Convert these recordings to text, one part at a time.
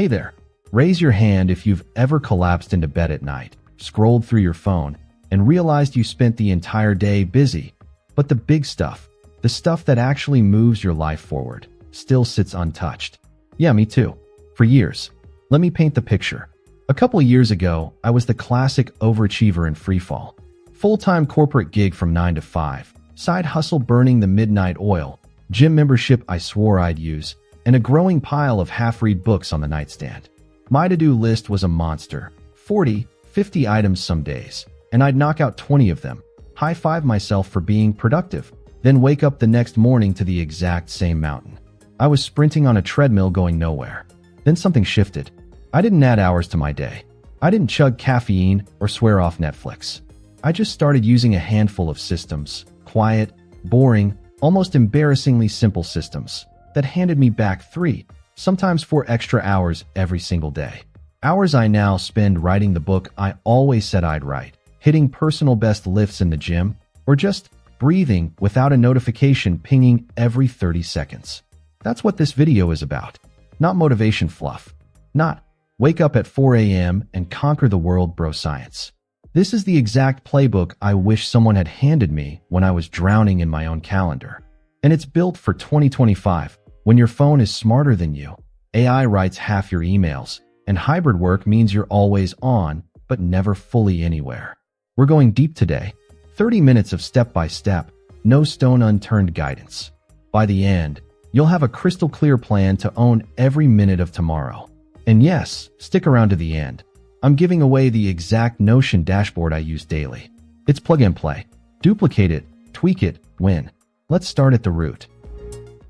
Hey there. Raise your hand if you've ever collapsed into bed at night, scrolled through your phone, and realized you spent the entire day busy. But the big stuff, the stuff that actually moves your life forward, still sits untouched. Yeah, me too. For years. Let me paint the picture. A couple years ago, I was the classic overachiever in freefall. Full-time corporate gig from 9 to 5, side hustle burning the midnight oil, gym membership I swore I'd use, and a growing pile of half-read books on the nightstand. My to-do list was a monster. 40, 50 items some days, and I'd knock out 20 of them, high-five myself for being productive, then wake up the next morning to the exact same mountain. I was sprinting on a treadmill going nowhere. Then something shifted. I didn't add hours to my day. I didn't chug caffeine or swear off Netflix. I just started using a handful of systems, quiet, boring, almost embarrassingly simple systems, that handed me back 3, sometimes 4 extra hours every single day. Hours I now spend writing the book I always said I'd write, hitting personal best lifts in the gym, or just breathing without a notification pinging every 30 seconds. That's what this video is about. Not motivation fluff. Not wake up at 4 a.m. and conquer the world bro science. This is the exact playbook I wish someone had handed me when I was drowning in my own calendar. And it's built for 2025, when your phone is smarter than you. AI writes half your emails, and hybrid work means you're always on, but never fully anywhere. We're going deep today. 30 minutes of step-by-step, no stone unturned guidance. By the end, you'll have a crystal clear plan to own every minute of tomorrow. And yes, stick around to the end. I'm giving away the exact Notion dashboard I use daily. It's plug and play. Duplicate it, tweak it, win. Let's start at the root.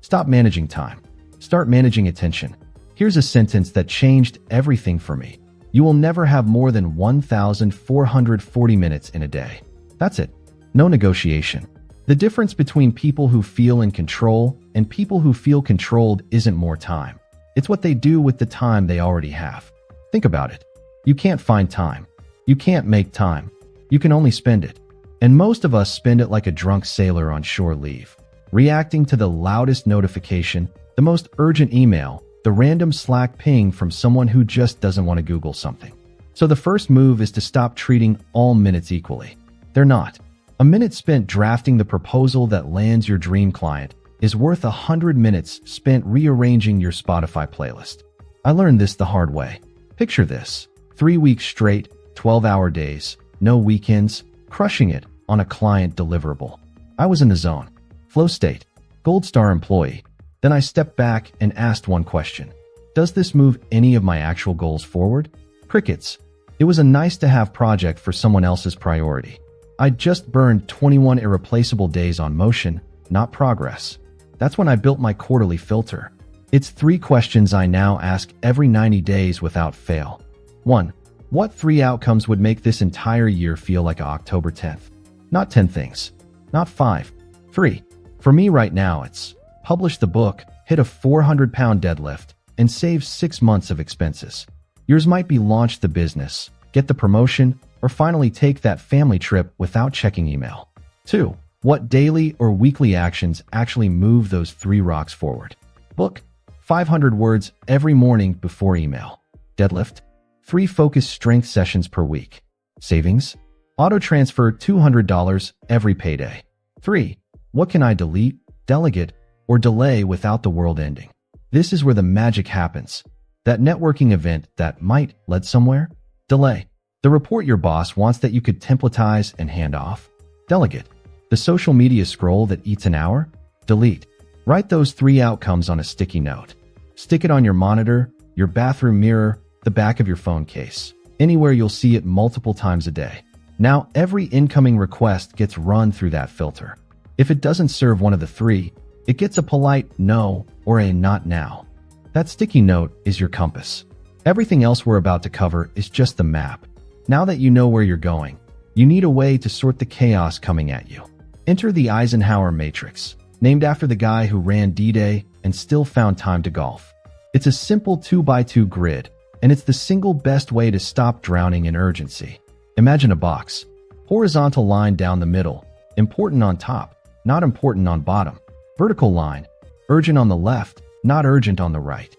Stop managing time. Start managing attention. Here's a sentence that changed everything for me. You will never have more than 1,440 minutes in a day. That's it. No negotiation. The difference between people who feel in control and people who feel controlled isn't more time. It's what they do with the time they already have. Think about it. You can't find time. You can't make time. You can only spend it. And most of us spend it like a drunk sailor on shore leave, reacting to the loudest notification, the most urgent email, the random Slack ping from someone who just doesn't want to Google something. So the first move is to stop treating all minutes equally. They're not. A minute spent drafting the proposal that lands your dream client is worth 100 minutes spent rearranging your Spotify playlist. I learned this the hard way. Picture this. 3 weeks straight, 12-hour days, no weekends, crushing it on a client deliverable. I was in the zone. Flow state. Gold star employee. Then I stepped back and asked one question. Does this move any of my actual goals forward? Crickets. It was a nice-to-have project for someone else's priority. I'd just burned 21 irreplaceable days on motion, not progress. That's when I built my quarterly filter. It's 3 questions I now ask every 90 days without fail. 1. What 3 outcomes would make this entire year feel like October 10th? Not 10 things. Not 5. 3. For me right now, it's publish the book, hit a 400-pound deadlift, and save 6 months of expenses. Yours might be launch the business, get the promotion, or finally take that family trip without checking email. 2. What daily or weekly actions actually move those 3 rocks forward? Book. 500 words every morning before email. Deadlift. 3 focused strength sessions per week. Savings. Auto transfer $200 every payday. 3. What can I delete, delegate, or delay without the world ending? This is where the magic happens. That networking event that might lead somewhere? Delay. The report your boss wants that you could templatize and hand off? Delegate. The social media scroll that eats an hour? Delete. Write those 3 outcomes on a sticky note. Stick it on your monitor, your bathroom mirror, the back of your phone case. Anywhere you'll see it multiple times a day. Now every incoming request gets run through that filter. If it doesn't serve one of the 3, it gets a polite no or a not now. That sticky note is your compass. Everything else we're about to cover is just the map. Now that you know where you're going, you need a way to sort the chaos coming at you. Enter the Eisenhower Matrix, named after the guy who ran D-Day and still found time to golf. It's a simple 2x2 grid, and it's the single best way to stop drowning in urgency. Imagine a box. Horizontal line down the middle, important on top, not important on bottom. Vertical line, urgent on the left, not urgent on the right.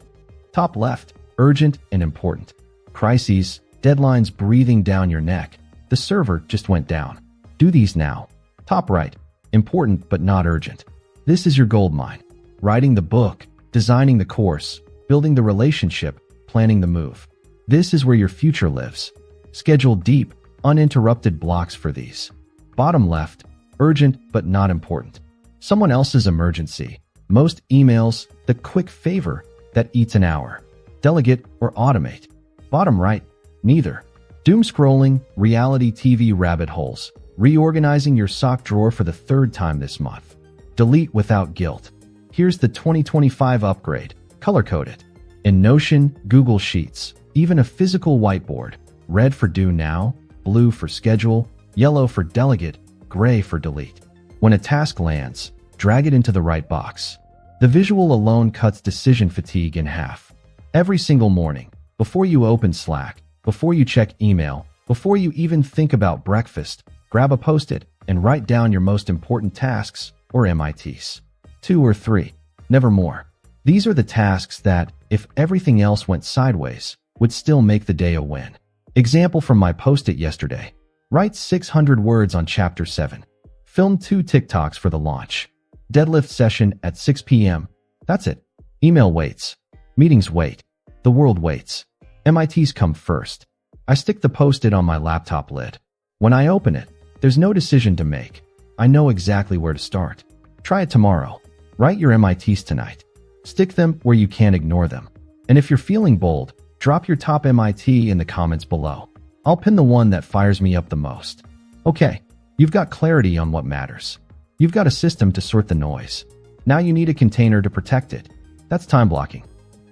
Top left, urgent and important. Crises, deadlines breathing down your neck. The server just went down. Do these now. Top right, important but not urgent. This is your gold mine. Writing the book, designing the course, building the relationship, planning the move. This is where your future lives. Schedule deep, uninterrupted blocks for these. Bottom left, urgent but not important. Someone else's emergency. Most emails, the quick favor that eats an hour. Delegate or automate. Bottom right, neither. Doom scrolling, reality TV rabbit holes. Reorganizing your sock drawer for the third time this month. Delete without guilt. Here's the 2025 upgrade. Color-code it. In Notion, Google Sheets, even a physical whiteboard. Red for do now, blue for schedule, yellow for delegate, gray for delete. When a task lands, drag it into the right box. The visual alone cuts decision fatigue in half. Every single morning, before you open Slack, before you check email, before you even think about breakfast, grab a Post-it and write down your most important tasks or MITs. 2 or 3, never more. These are the tasks that, if everything else went sideways, would still make the day a win. Example from my Post-it yesterday. Write 600 words on Chapter 7. Film 2 TikToks for the launch. Deadlift session at 6 p.m. That's it. Email waits. Meetings wait. The world waits. MITs come first. I stick the Post-it on my laptop lid. When I open it, there's no decision to make. I know exactly where to start. Try it tomorrow. Write your MITs tonight. Stick them where you can't ignore them. And if you're feeling bold, drop your top MIT in the comments below. I'll pin the one that fires me up the most. Okay, you've got clarity on what matters. You've got a system to sort the noise. Now you need a container to protect it. That's time blocking.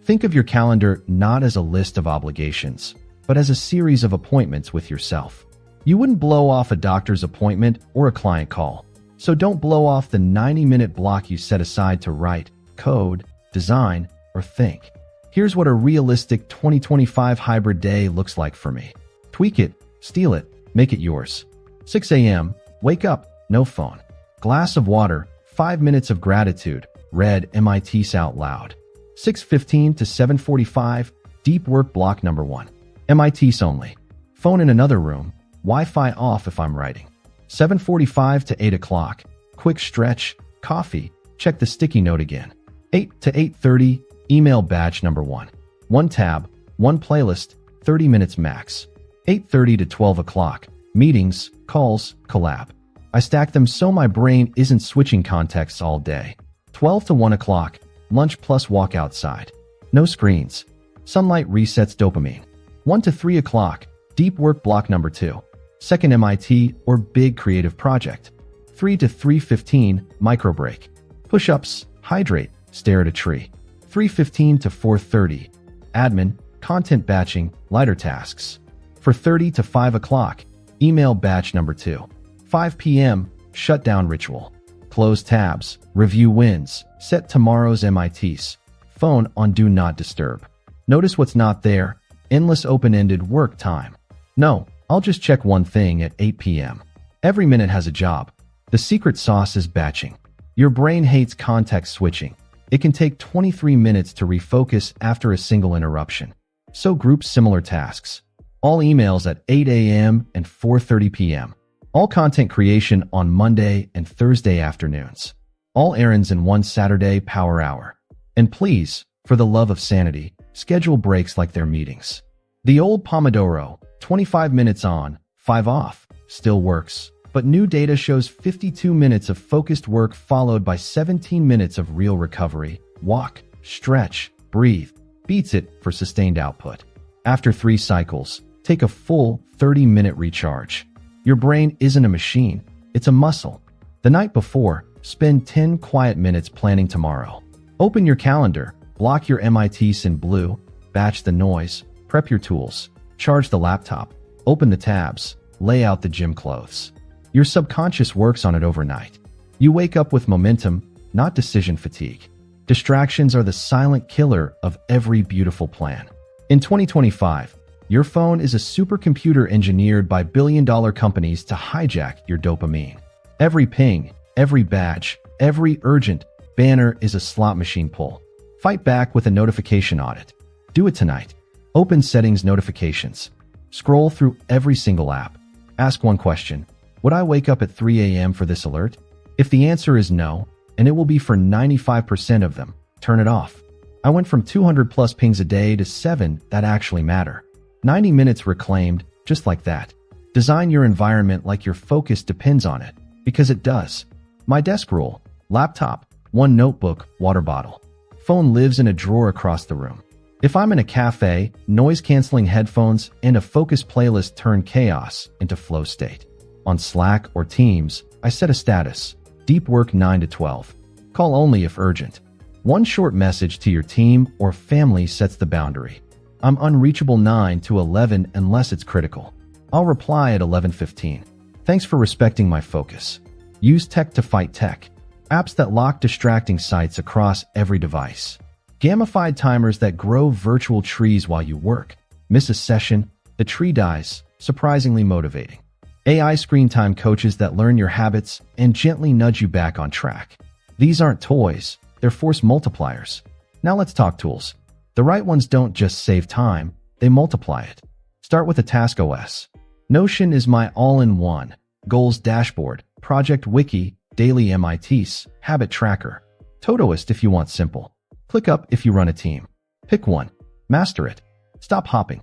Think of your calendar not as a list of obligations, but as a series of appointments with yourself. You wouldn't blow off a doctor's appointment or a client call. So don't blow off the 90-minute block you set aside to write, code, design, or think. Here's what a realistic 2025 hybrid day looks like for me. Tweak it, steal it, make it yours. 6 a.m., wake up, no phone. Glass of water, 5 minutes of gratitude, read MITs out loud. 6:15 to 7:45, deep work block number 1. MITs only. Phone in another room, Wi-Fi off if I'm writing. 7:45 to 8 o'clock, quick stretch, coffee, check the sticky note again. 8 to 8:30, email batch number 1. 1 tab, 1 playlist, 30 minutes max. 8:30 to 12 o'clock, meetings, calls, collab. I stack them so my brain isn't switching contexts all day. 12 to 1 o'clock, lunch plus walk outside. No screens. Sunlight resets dopamine. 1 to 3 o'clock, deep work block number 2. Second MIT or big creative project. 3 to 3:15, micro break. Push-ups, hydrate, stare at a tree. 3:15 to 4:30, admin, content batching, lighter tasks. 4:30 to 5 o'clock, email batch number 2. 5 p.m., shutdown ritual. Close tabs, review wins, set tomorrow's MITs. Phone on do not disturb. Notice what's not there, endless open-ended work time. No, I'll just check one thing at 8 p.m. Every minute has a job. The secret sauce is batching. Your brain hates context switching. It can take 23 minutes to refocus after a single interruption. So group similar tasks. All emails at 8 a.m. and 4:30 p.m. All content creation on Monday and Thursday afternoons. All errands in one Saturday power hour. And please, for the love of sanity, schedule breaks like they're meetings. The old Pomodoro, 25 minutes on, 5 off, still works. But new data shows 52 minutes of focused work followed by 17 minutes of real recovery. Walk, stretch, breathe. Beats it for sustained output. After 3 cycles, take a full 30-minute recharge. Your brain isn't a machine, it's a muscle. The night before, spend 10 quiet minutes planning tomorrow. Open your calendar, block your MITs in blue, batch the noise, prep your tools, charge the laptop, open the tabs, lay out the gym clothes. Your subconscious works on it overnight. You wake up with momentum, not decision fatigue. Distractions are the silent killer of every beautiful plan. In 2025, your phone is a supercomputer engineered by billion-dollar companies to hijack your dopamine. Every ping, every badge, every urgent banner is a slot machine pull. Fight back with a notification audit. Do it tonight. Open settings notifications. Scroll through every single app. Ask one question. Would I wake up at 3 a.m. for this alert? If the answer is no, and it will be for 95% of them, turn it off. I went from 200 plus pings a day to 7 that actually matter. 90 minutes reclaimed, just like that. Design your environment like your focus depends on it, because it does. My desk rule: laptop, one notebook, water bottle. Phone lives in a drawer across the room. If I'm in a cafe, noise-canceling headphones and a focus playlist turn chaos into flow state. On Slack or Teams, I set a status: deep work 9 to 12. Call only if urgent. One short message to your team or family sets the boundary. I'm unreachable 9 to 11 unless it's critical. I'll reply at 11:15. Thanks for respecting my focus. Use tech to fight tech. Apps that lock distracting sites across every device. Gamified timers that grow virtual trees while you work. Miss a session, the tree dies. Surprisingly motivating. AI screen time coaches that learn your habits and gently nudge you back on track. These aren't toys, they're force multipliers. Now let's talk tools. The right ones don't just save time, they multiply it. Start with a task OS. Notion is my all-in-one. Goals dashboard, project wiki, daily MITs, habit tracker. Todoist if you want simple. ClickUp if you run a team. Pick one. Master it. Stop hopping.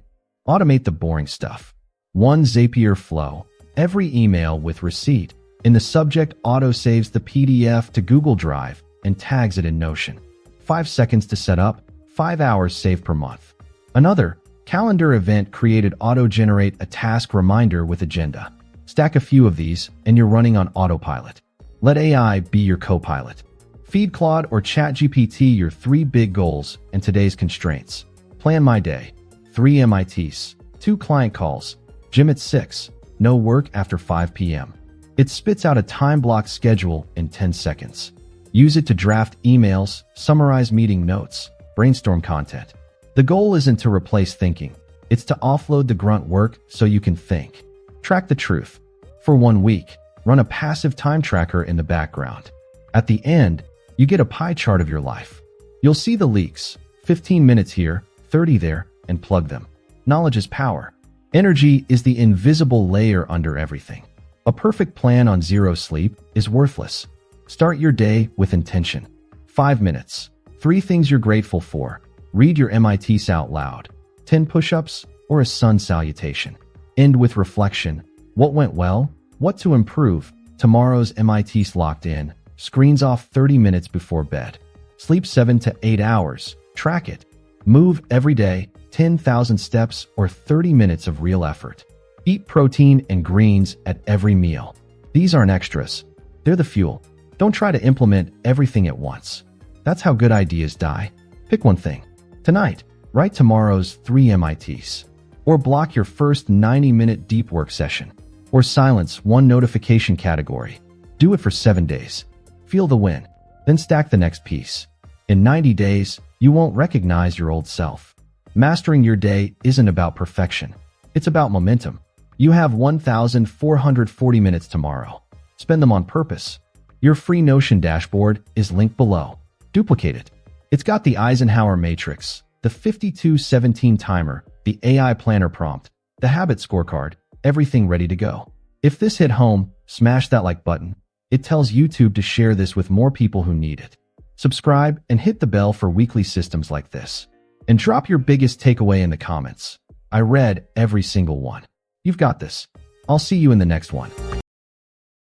Automate the boring stuff. One Zapier flow. Every email with receipt. In the subject, auto saves the PDF to Google Drive and tags it in Notion. 5 seconds to set up, 5 hours saved per month. Another, calendar event created auto-generate a task reminder with agenda. Stack a few of these and you're running on autopilot. Let AI be your co-pilot. Feed Claude or ChatGPT your 3 big goals and today's constraints. Plan my day. 3 MITs, 2 client calls, gym at 6, no work after 5 p.m. It spits out a time-blocked schedule in 10 seconds. Use it to draft emails, summarize meeting notes, brainstorm content. The goal isn't to replace thinking. It's to offload the grunt work so you can think. Track the truth. For 1 week, run a passive time tracker in the background. At the end, you get a pie chart of your life. You'll see the leaks, 15 minutes here, 30 there, and plug them. Knowledge is power. Energy is the invisible layer under everything. A perfect plan on 0 sleep is worthless. Start your day with intention. 5 minutes. 3 things you're grateful for. Read your MITs out loud. 10 push-ups or a sun salutation. End with reflection. What went well? What to improve? Tomorrow's MITs locked in. Screens off 30 minutes before bed. Sleep 7 to 8 hours. Track it. Move every day, 10,000 steps or 30 minutes of real effort. Eat protein and greens at every meal. These aren't extras. They're the fuel. Don't try to implement everything at once. That's how good ideas die. Pick one thing. Tonight, write tomorrow's 3 MITs. Or block your first 90-minute deep work session. Or silence one notification category. Do it for 7 days. Feel the win. Then stack the next piece. In 90 days, you won't recognize your old self. Mastering your day isn't about perfection. It's about momentum. You have 1,440 minutes tomorrow. Spend them on purpose. Your free Notion dashboard is linked below. Duplicate it. It's got the Eisenhower matrix, the 52-17 timer, the AI planner prompt, the habit scorecard, everything ready to go. If this hit home, smash that like button. It tells YouTube to share this with more people who need it. Subscribe and hit the bell for weekly systems like this. And drop your biggest takeaway in the comments. I read every single one. You've got this. I'll see you in the next one.